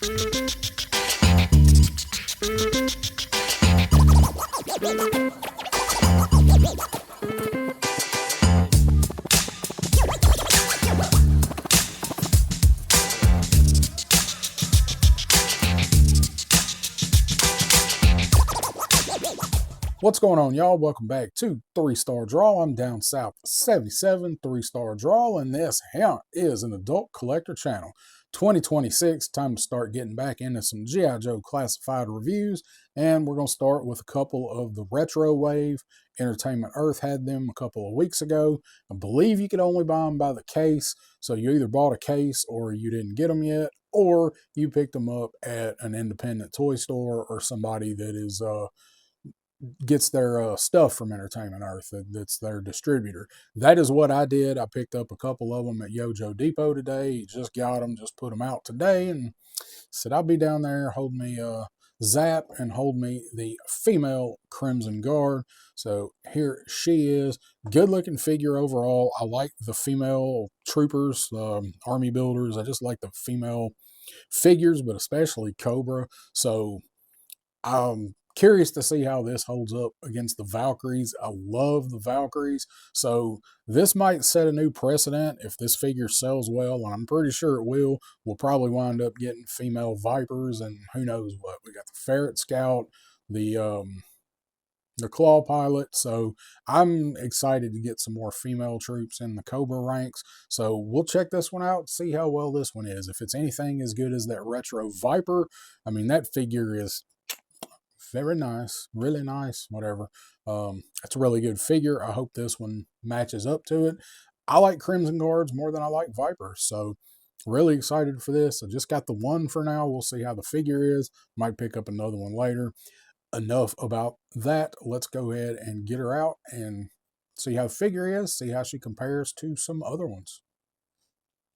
What's going on, y'all? Welcome back to 3-Star Draw. I'm down south 77, 3-Star Draw, and this here is an adult collector channel. 2026, time to start getting back into some G.I. Joe classified reviews, and we're going to start with a couple of the retro wave. Entertainment Earth had them a couple of weeks ago. I believe you could only buy them by the case, so you either bought a case or you didn't get them yet, or you picked them up at an independent toy store or somebody that is gets their stuff from Entertainment Earth. That's their distributor. That is what I did. I picked up a couple of them at Yojo Depot today. Just got them, just put them out today, and said I'll be down there. Hold me Zap and hold me the female Crimson Guard. So here she is. Good looking figure overall. I like the female troopers, army builders. I just like the female figures, but especially Cobra. So curious to see how this holds up against the Valkyries. I love the Valkyries, so this might set a new precedent if this figure sells well, and I'm pretty sure it will. We'll probably wind up getting female Vipers and who knows what. We got the Ferret Scout, the Claw Pilot, so I'm excited to get some more female troops in the Cobra ranks. So we'll check this one out, see how well this one is. If it's anything as good as that retro Viper, I mean, that figure is very nice, really nice, whatever. It's a really good figure. I hope this one matches up to it. I like Crimson Guards more than I like Vipers, so really excited for this. I just got the one for now. We'll see how the figure is. Might pick up another one later. Enough about that. Let's go ahead and get her out and see how the figure is, see how she compares to some other ones.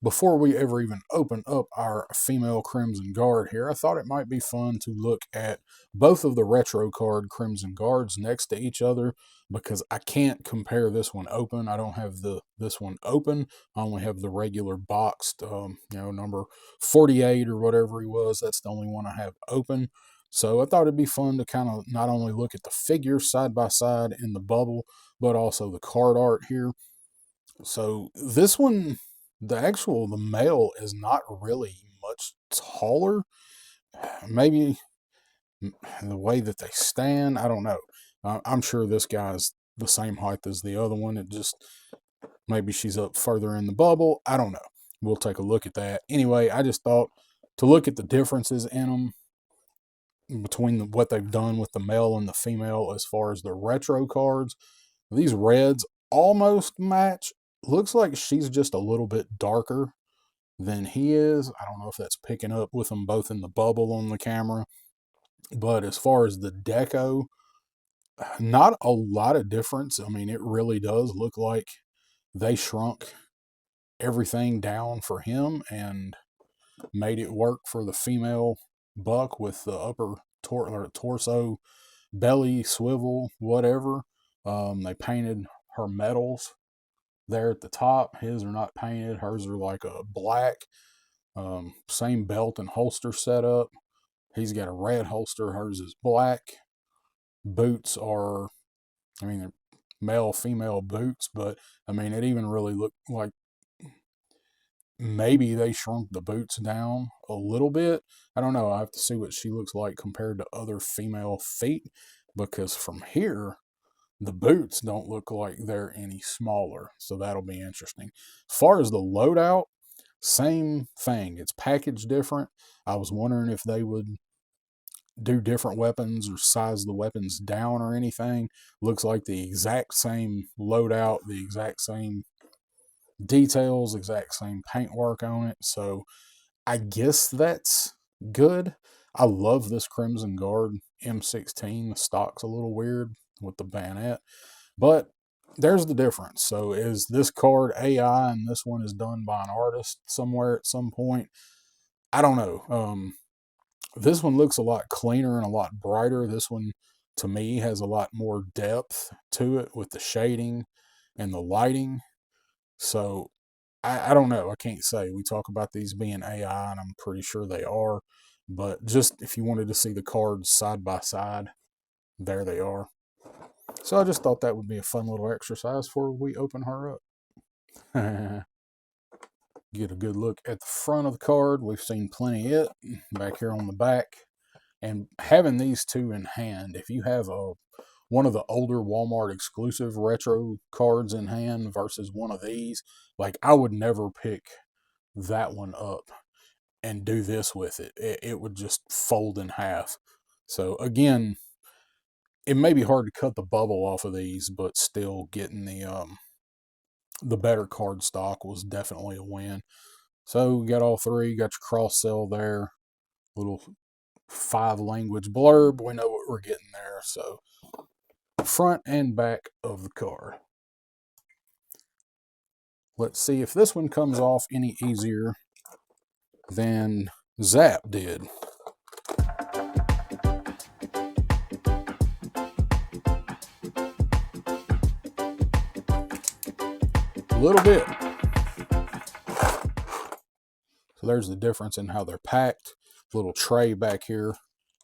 Before we ever even open up our female Crimson Guard here, I thought it might be fun to look at both of the retro card Crimson Guards next to each other, because I can't compare this one open. I don't have this one open. I only have the regular boxed, number 48 or whatever he was. That's the only one I have open. So I thought it'd be fun to kind of not only look at the figures side by side in the bubble, but also the card art here. So this one, the male is not really much taller. Maybe the way that they stand, I don't know. I'm sure this guy's the same height as the other one. It just, maybe she's up further in the bubble. I don't know. We'll take a look at that. Anyway, I just thought to look at the differences in them between what they've done with the male and the female as far as the retro cards. These reds almost match. Looks like she's just a little bit darker than he is. I don't know if that's picking up with them both in the bubble on the camera. But as far as the deco, not a lot of difference. I mean, it really does look like they shrunk everything down for him and made it work for the female buck with the upper torso, belly, swivel, whatever. They painted her medals there at the top. His are not painted. Hers are like a black. Same belt and holster setup. He's got a red holster. Hers is black. Boots are, I mean, they're male, female boots, but I mean, it even really looked like maybe they shrunk the boots down a little bit. I don't know. I have to see what she looks like compared to other female feet, because from here, the boots don't look like they're any smaller, so that'll be interesting. As far as the loadout, same thing. It's packaged different. I was wondering if they would do different weapons or size the weapons down or anything. Looks like the exact same loadout, the exact same details, exact same paintwork on it. So I guess that's good. I love this Crimson Guard M16. The stock's a little weird with the bayonet, but there's the difference. So is this card AI and this one is done by an artist somewhere at some point? I don't know. This one looks a lot cleaner and a lot brighter. This one, to me, has a lot more depth to it with the shading and the lighting. So I don't know. I can't say. We talk about these being AI, and I'm pretty sure they are. But just if you wanted to see the cards side by side, there they are. So I just thought that would be a fun little exercise before we open her up. Get a good look at the front of the card. We've seen plenty of it back here on the back. And having these two in hand, if you have one of the older Walmart exclusive retro cards in hand versus one of these, like I would never pick that one up and do this with it. It would just fold in half. So again, it may be hard to cut the bubble off of these, but still getting the better card stock was definitely a win. So we got all three, got your cross sell there, little 5-language blurb. We know what we're getting there. So front and back of the card. Let's see if this one comes off any easier than Zap did. A little bit. So there's the difference in how they're packed. Little tray back here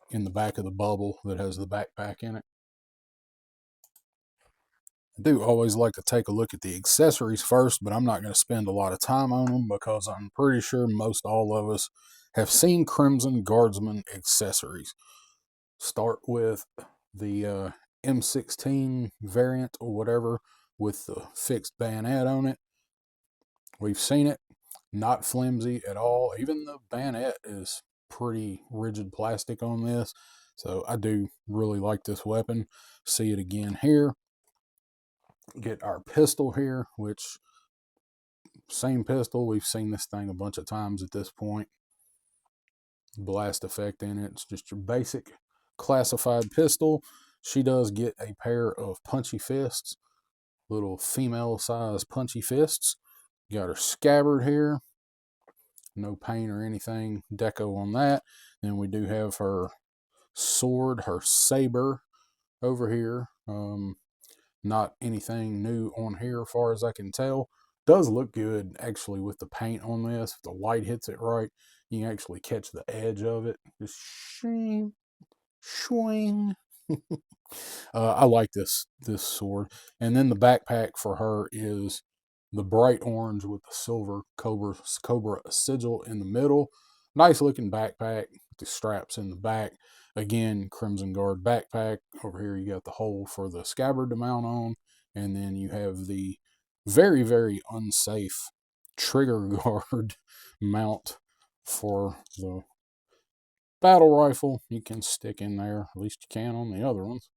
in the back of the bubble that has the backpack in it. I do always like to take a look at the accessories first, but I'm not going to spend a lot of time on them because I'm pretty sure most all of us have seen Crimson Guardsman accessories. Start with the M16 variant or whatever with the fixed bayonet on it. We've seen it, not flimsy at all. Even the bayonet is pretty rigid plastic on this. So I do really like this weapon. See it again here. Get our pistol here, which same pistol. We've seen this thing a bunch of times at this point. Blast effect in it. It's just your basic classified pistol. She does get a pair of punchy fists, little female size punchy fists. Got her scabbard here. No paint or anything deco on that. Then we do have her sword, her saber over here. Not anything new on here as far as I can tell. Does look good actually with the paint on this. If the light hits it right, you can actually catch the edge of it. Just shing, swing. I like this sword. And then the backpack for her is the bright orange with the silver Cobra sigil in the middle. Nice looking backpack with the straps in the back. Again, Crimson Guard backpack. Over here you got the hole for the scabbard to mount on. And then you have the very, very unsafe trigger guard mount for the battle rifle. You can stick in there. At least you can on the other ones.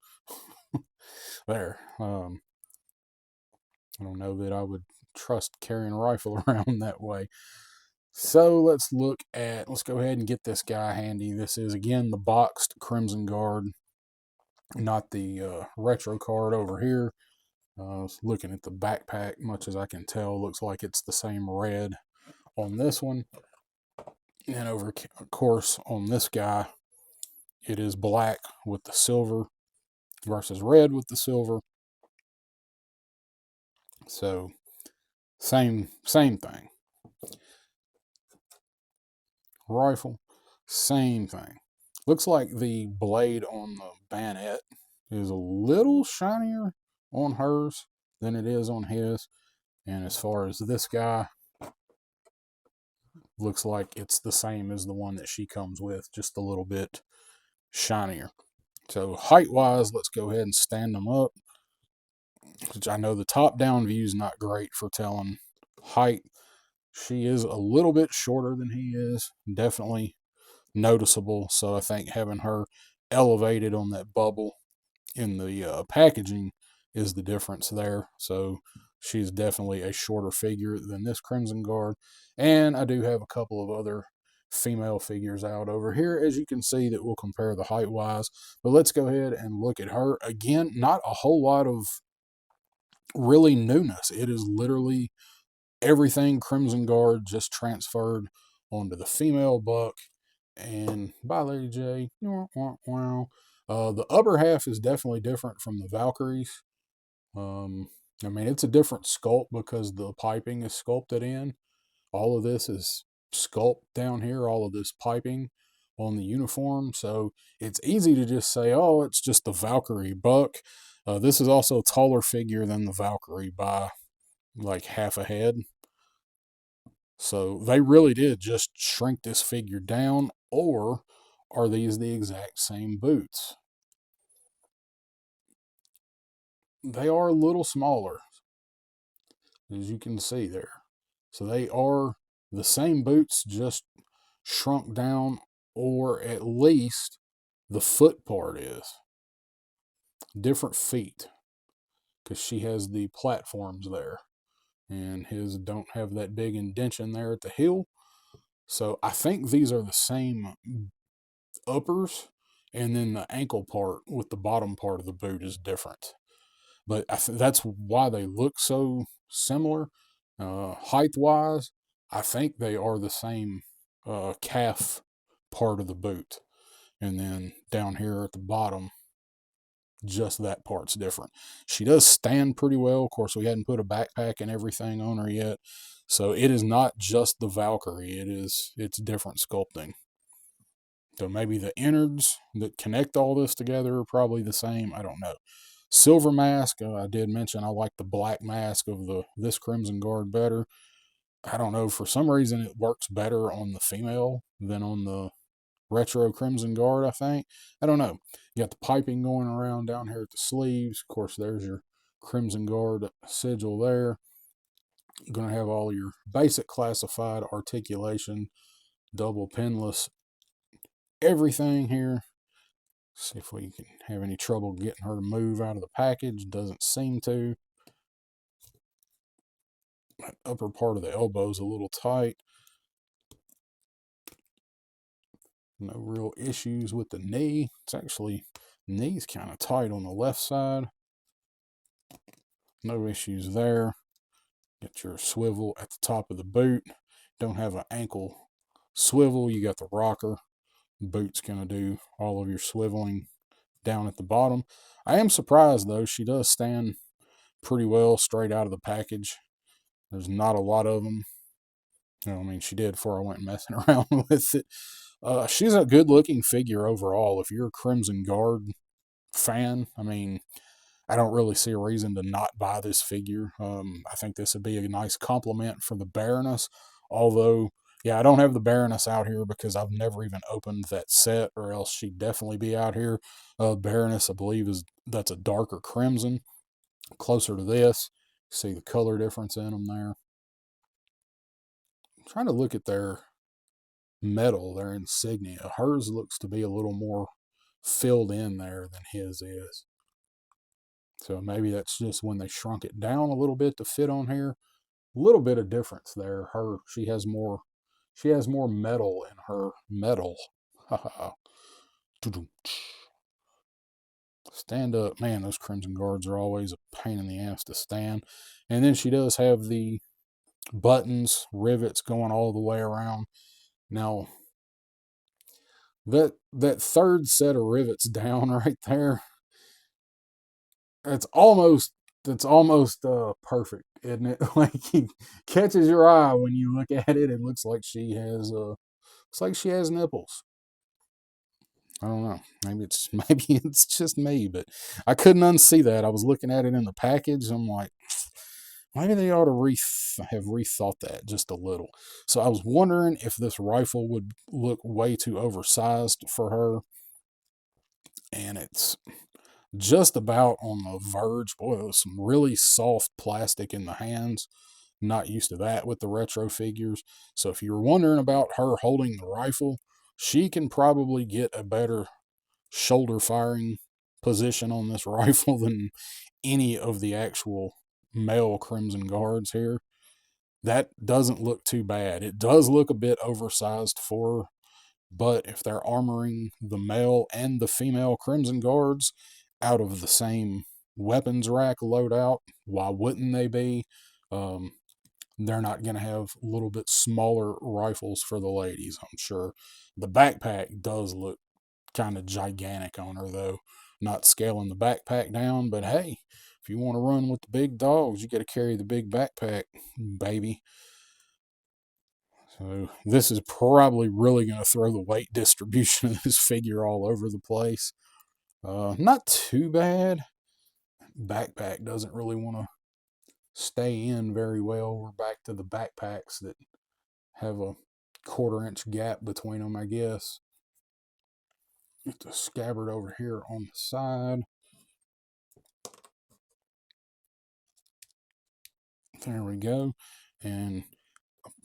There. I don't know that I would trust carrying a rifle around that way. So let's go ahead and get this guy handy. This is again the boxed Crimson Guard, not the retro card over here. Looking at the backpack, much as I can tell, looks like it's the same red on this one. And over, of course, on this guy, it is black with the silver versus red with the silver. So same thing. Rifle, same thing. Looks like the blade on the bayonet is a little shinier on hers than it is on his. And as far as this guy, looks like it's the same as the one that she comes with, just a little bit shinier. So height-wise, let's go ahead and stand them up. Which I know the top-down view is not great for telling height. She is a little bit shorter than he is, definitely noticeable. So I think having her elevated on that bubble in the packaging is the difference there. So she's definitely a shorter figure than this Crimson Guard. And I do have a couple of other female figures out over here, as you can see, that will compare the height wise. But let's go ahead and look at her. Again, not a whole lot of really newness. It is literally everything Crimson Guard just transferred onto the female buck. And bye, Lady J. The upper half is definitely different from the Valkyries. I mean, it's a different sculpt because the piping is sculpted in. All of this is sculpt down here, all of this piping on the uniform. So it's easy to just say, oh, it's just the Valkyrie buck. This is also a taller figure than the Valkyrie by like half a head. So they really did just shrink this figure down, or are these the exact same boots? They are a little smaller, as you can see there. So they are the same boots, just shrunk down, or at least the foot part is different feet, because she has the platforms there, and his don't have that big indentation there at the heel. So I think these are the same uppers, and then the ankle part with the bottom part of the boot is different. But that's why they look so similar. Height wise, I think they are the same calf part of the boot. And then down here at the bottom, just that part's different. She does stand pretty well. Of course, we hadn't put a backpack and everything on her yet. So it is not just the Valkyrie. It's different sculpting. So maybe the innards that connect all this together are probably the same. I don't know. Silver mask, I did mention I like the black mask of this Crimson Guard better. I don't know, for some reason it works better on the female than on the retro Crimson Guard, I think. I don't know. You got the piping going around down here at the sleeves. Of course, there's your Crimson Guard sigil there. You're going to have all your basic classified articulation, double pinless, everything here. See if we can have any trouble getting her to move out of the package. Doesn't seem to. That upper part of the elbow is a little tight. No real issues with the knee. It's actually, knee's kind of tight on the left side. No issues there. Get your swivel at the top of the boot. Don't have an ankle swivel. You got the rocker. Boot's going to do all of your swiveling down at the bottom. I am surprised, though. She does stand pretty well straight out of the package. There's not a lot of them. You know, I mean, she did before I went messing around with it. She's a good-looking figure overall. If you're a Crimson Guard fan, I mean, I don't really see a reason to not buy this figure. I think this would be a nice compliment for the Baroness. Although, yeah, I don't have the Baroness out here because I've never even opened that set, or else she'd definitely be out here. Baroness, I believe, that's a darker crimson, closer to this. See the color difference in them there. I'm trying to look at their metal, their insignia. Hers looks to be a little more filled in there than his is. So maybe that's just when they shrunk it down a little bit to fit on here. A little bit of difference there. She has more metal in her metal. Stand up. Man, those Crimson Guards are always a pain in the ass to stand. And then she does have the buttons, rivets going all the way around. Now, that third set of rivets down right there, it's almost perfect, isn't it? Like, it catches your eye when you look at it. It looks like she has nipples. I don't know. Maybe it's just me, but I couldn't unsee that. I was looking at it in the package. I'm like, maybe they ought to have rethought that just a little. So I was wondering if this rifle would look way too oversized for her, and it's just about on the verge. Boy, it was some really soft plastic in the hands. Not used to that with the retro figures. So if you're wondering about her holding the rifle, she can probably get a better shoulder firing position on this rifle than any of the actual male Crimson Guards here. That doesn't look too bad. It does look a bit oversized for her, but if they're armoring the male and the female Crimson Guards out of the same weapons rack loadout, why wouldn't they be? They're not going to have a little bit smaller rifles for the ladies, I'm sure. The backpack does look kind of gigantic on her, though. Not scaling the backpack down, but hey, if you want to run with the big dogs, you got to carry the big backpack, baby. So this is probably really going to throw the weight distribution of this figure all over the place. Not too bad. Backpack doesn't really want to stay in very well. We're back to the backpacks that have a 1/4 inch gap between them, I guess. Get the scabbard over here on the side. There we go. And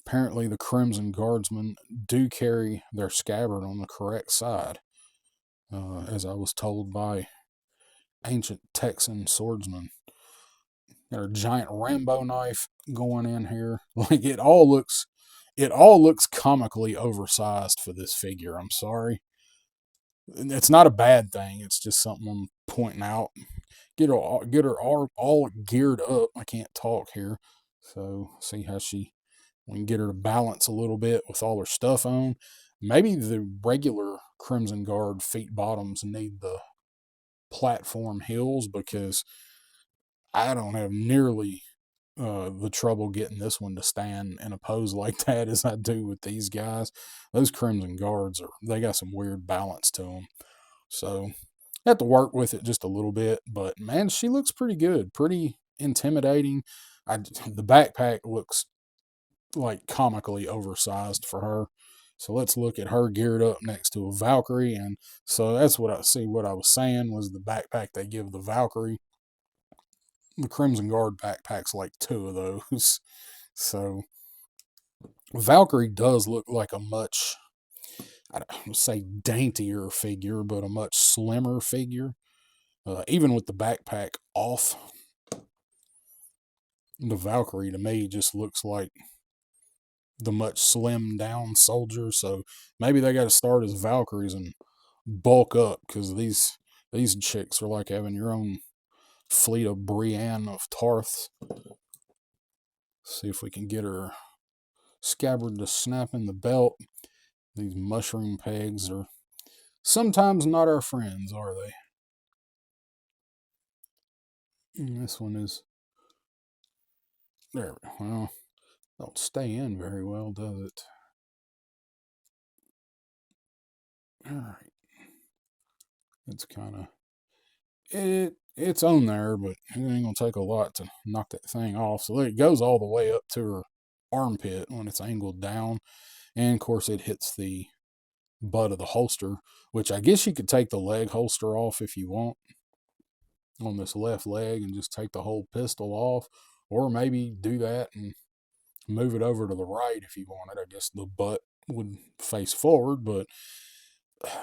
apparently the Crimson Guardsmen do carry their scabbard on the correct side, as I was told by ancient Texan swordsmen. Got a giant Rambo knife going in here. Like it all looks comically oversized for this figure. I'm sorry. It's not a bad thing. It's just something I'm pointing out. Get her all geared up. I can't talk here. So see how we can get her to balance a little bit with all her stuff on. Maybe the regular Crimson Guard feet bottoms need the platform heels, because I don't have nearly the trouble getting this one to stand in a pose like that as I do with these guys. Those Crimson Guards they got some weird balance to them. So I have to work with it just a little bit, but man, she looks pretty good, pretty intimidating. The backpack looks like comically oversized for her. So let's look at her geared up next to a Valkyrie. And so that's what I see. What I was saying was the backpack they give the Valkyrie. The Crimson Guard backpack's like 2 of those. So Valkyrie does look like a much, I don't say daintier figure, but a much slimmer figure. Even with the backpack off, the Valkyrie to me just looks like the much slimmed down soldier. So maybe they got to start as Valkyries and bulk up, because these chicks are like having your own fleet of Brienne of Tarth. See if we can get her scabbard to snap in the belt. These mushroom pegs are sometimes not our friends, are they? And this one is there. Well, don't stay in very well, does it? All right. It's kind of it's on there, but it ain't gonna take a lot to knock that thing off. So it goes all the way up to her armpit when it's angled down, and of course it hits the butt of the holster, which I guess you could take the leg holster off if you want on this left leg and just take the whole pistol off, or maybe do that and move it over to the right if you wanted. I guess the butt would face forward, but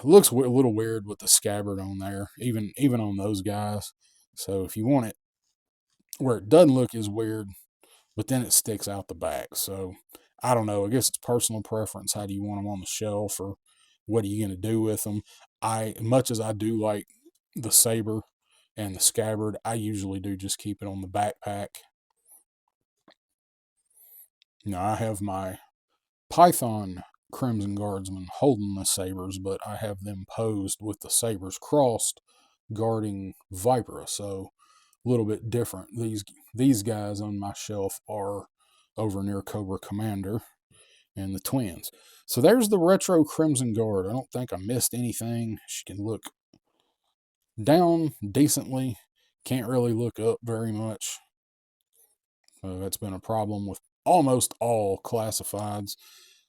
looks a little weird with the scabbard on there, even on those guys. So if you want it where it doesn't look as weird, but then it sticks out the back. So I don't know. I guess it's personal preference. How do you want them on the shelf, or what are you going to do with them? Much as I do like the saber and the scabbard, I usually do just keep it on the backpack. Now I have my Python Crimson Guardsmen holding the sabers, but I have them posed with the sabers crossed, guarding Vipera. So a little bit different. These guys on my shelf are over near Cobra Commander and the twins. So there's the retro Crimson Guard. I don't think I missed anything. She can look down decently. Can't really look up very much. That's been a problem with almost all classifieds.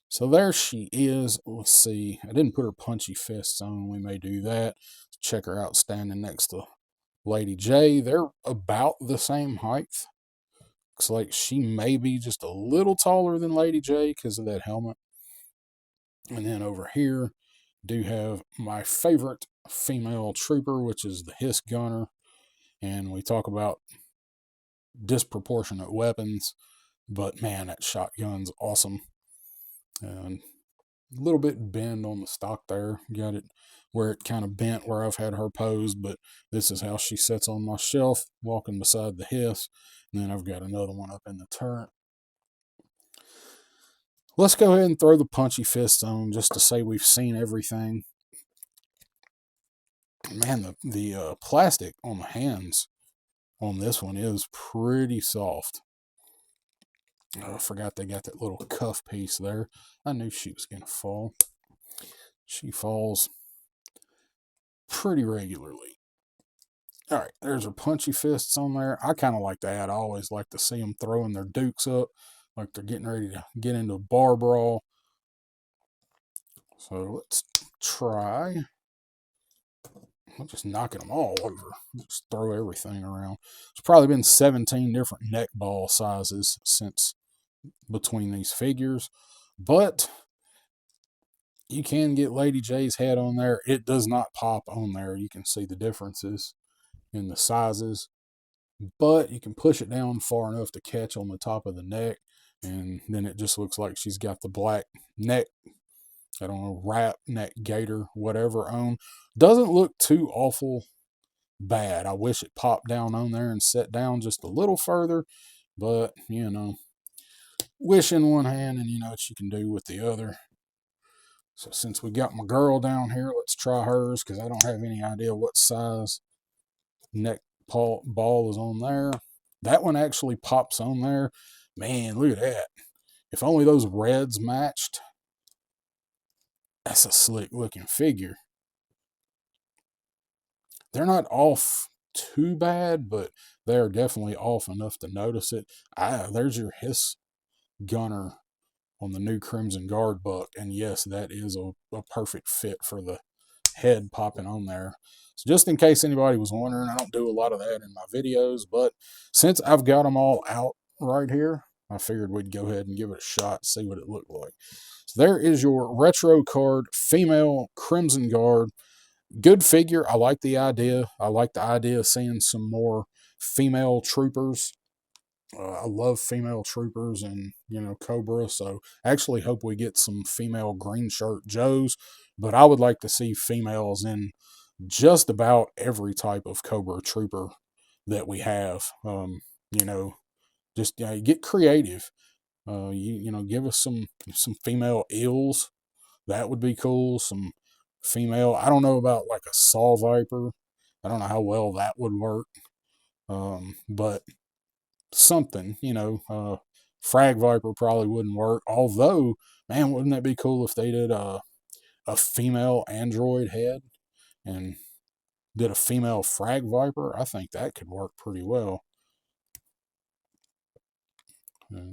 So there she is. Let's see. I didn't put her punchy fists on. We may do that. Check her out standing next to Lady J. They're about the same height. Looks like she may be just a little taller than Lady J because of that helmet. And then over here, do have my favorite female trooper, which is the Hiss Gunner. And we talk about disproportionate weapons, but man, that shotgun's awesome. And a little bit bend on the stock there. Got it where it kind of bent where I've had her posed, but this is how she sits on my shelf, walking beside the Hiss. And then I've got another one up in the turret. Let's go ahead and throw the punchy fists on just to say we've seen everything. Man, the plastic on the hands on this one is pretty soft. Oh, I forgot they got that little cuff piece there. I knew she was going to fall. She falls pretty regularly. All right, there's her punchy fists on there. I kind of like that. I always like to see them throwing their dukes up, like they're getting ready to get into a bar brawl. So let's try. I'm just knocking them all over. Just throw everything around. There's probably been 17 different neck ball sizes since between these figures, but you can get Lady J's head on there. It does not pop on there. You can see the differences in the sizes, but you can push it down far enough to catch on the top of the neck, and then it just looks like she's got the black neck, I don't know, wrap, neck gaiter, whatever on. Doesn't look too awful bad. I wish it popped down on there and set down just a little further, but you know, wish in one hand and you know what you can do with the other. So since we got my girl down here, let's try hers because I don't have any idea what size neck ball is on there. That one actually pops on there. Man, look at that. If only those reds matched. That's a slick looking figure. They're not off too bad, but they're definitely off enough to notice it. There's your Hiss Gunner on the new Crimson Guard buck. And yes, that is a perfect fit for the head popping on there. So just in case anybody was wondering, I don't do a lot of that in my videos, but since I've got them all out right here, I figured we'd go ahead and give it a shot, see what it looked like. So there is your retro card, female Crimson Guard. Good figure. I like the idea. I like the idea of seeing some more female troopers. I love female troopers and, you know, Cobra. So I actually hope we get some female green shirt Joes, but I would like to see females in just about every type of Cobra trooper that we have. You know, just get creative. You know, give us some female eels. That would be cool. Some female. I don't know about like a saw viper. I don't know how well that would work. But something, you know, frag viper probably wouldn't work. Although, man, wouldn't that be cool if they did a female android head and did a female frag viper? I think that could work pretty well.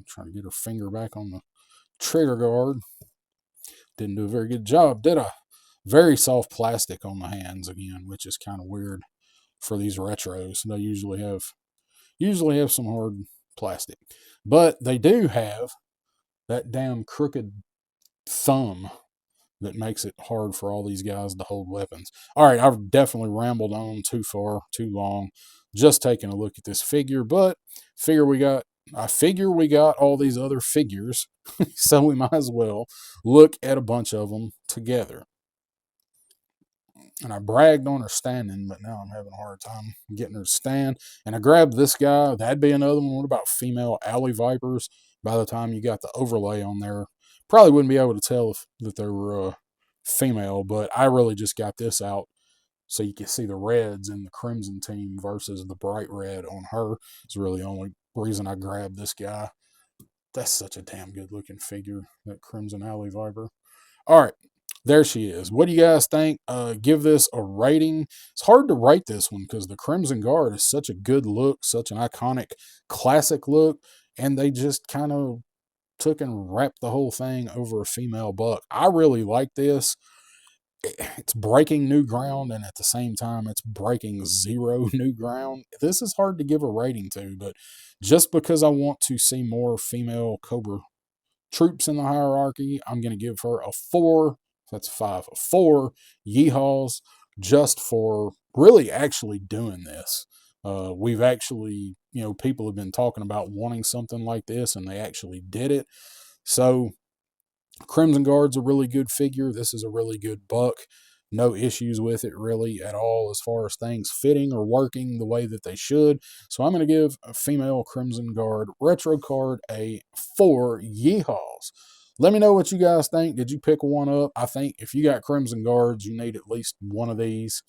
Trying to get her finger back on the trigger guard. Didn't do a very good job, did I? Very soft plastic on the hands again, which is kind of weird for these retros. They usually have some hard plastic, but they do have that damn crooked thumb that makes it hard for all these guys to hold weapons. All right, I've definitely rambled on too far, too long, just taking a look at this figure, but I figure we got all these other figures, so we might as well look at a bunch of them together. And I bragged on her standing, but now I'm having a hard time getting her to stand. And I grabbed this guy. That'd be another one. What about female alley vipers? By the time you got the overlay on there, probably wouldn't be able to tell that they were female, but I really just got this out so you can see the reds in the crimson team versus the bright red on her. It's really the only reason I grabbed this guy. That's such a damn good looking figure, that crimson alley viper. All right, there she is. What do you guys think? Give this a rating. It's hard to rate this one because the Crimson Guard is such a good look, such an iconic classic look, and they just kind of took and wrapped the whole thing over a female buck. I really like this. It's breaking new ground, and at the same time, it's breaking zero new ground. This is hard to give a rating to, but just because I want to see more female Cobra troops in the hierarchy, I'm going to give her a 4. That's 5. A 4 yeehaws just for really actually doing this. We've actually, you know, people have been talking about wanting something like this, and they actually did it. So Crimson Guard's a really good figure. This is a really good buck. No issues with it really at all as far as things fitting or working the way that they should. So I'm going to give a female Crimson Guard retro card a 4 yeehaws. Let me know what you guys think. Did you pick one up? I think if you got Crimson Guards, you need at least one of these.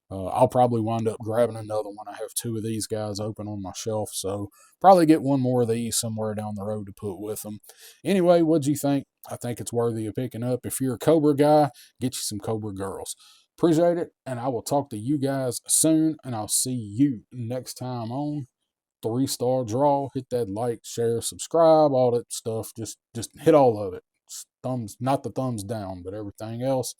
I'll probably wind up grabbing another one. I have two of these guys open on my shelf, so probably get one more of these somewhere down the road to put with them. Anyway, what'd you think? I think it's worthy of picking up. If you're a Cobra guy, get you some Cobra girls. Appreciate it, and I will talk to you guys soon, and I'll see you next time on 3-Star Draw. Hit that like, share, subscribe, all that stuff. Just hit all of it. Thumbs, not the thumbs down, but everything else.